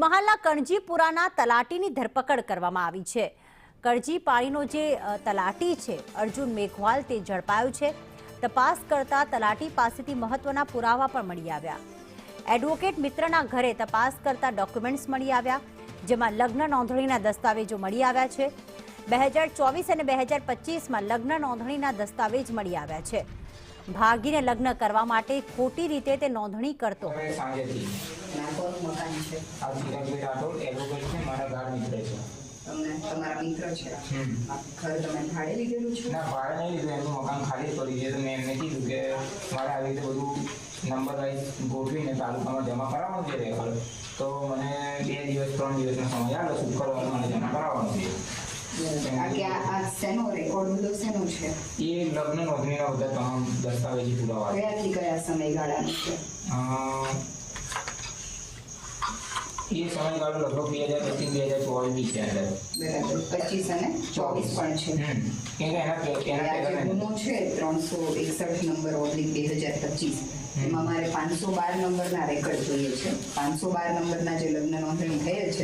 પંચમહાલના કણજીપુરાના તલાટીની ધરપકડ કરવામાં આવી છે। કણજી પાણીનો જે તલાટી છે અર્જુન મેઘવાલ તે ઝડપાયો છે। તપાસ કરતા તલાટી પાસેથી મહત્વના પુરાવા પણ મળી આવ્યા। એડવોકેટ મિત્રના ઘરે તપાસ કરતા ડોક્યુમેન્ટ્સ મળી આવ્યા, જેમાં લગ્ન નોંધણીના દસ્તાવેજો મળી આવ્યા છે। 2024 અને 2025માં લગ્ન નોંધણીના દસ્તાવેજ મળી આવ્યા છે। ભાગીને લગ્ન કરવા માટે ખોટી રીતે તે નોંધણી કરતો તમારા મિત્ર છે ઘર તમે ભાડે લીધેલું છે? ના, ભાડે નહીં લીધું, એમનું મકાન ખાલી પડી છે તો મેં એમને કીધું કે મારે આવી રીતે બધું નંબર વાઇઝ ગોઠવીને તાલુકામાં જમા કરાવવાનું છે રેકર્ડ, તો મને 2 દિવસ 3 દિવસનો સમય આલો, શુક્રવારે મને જમા કરાવવાનું છે। આ શેનો રેકોર્ડ બધો શેનો છે? એ લગ્ન નોંધણીના બધા તમામ દસ્તાવેજી પુરાવા કયાથી કયા સમયગાળાનું છે? એ સમયગાળો લગભગ 2025-2024 છે અંદર, બરાબર। 25 અને 24 પણ છે, એના ગુનો છે 361 નંબર /2025, એમાં મારે 512 નંબરના રેકર્ડ જોઈએ છે। 512 નંબરના જે લગ્ન નોંધણી થયેલ છે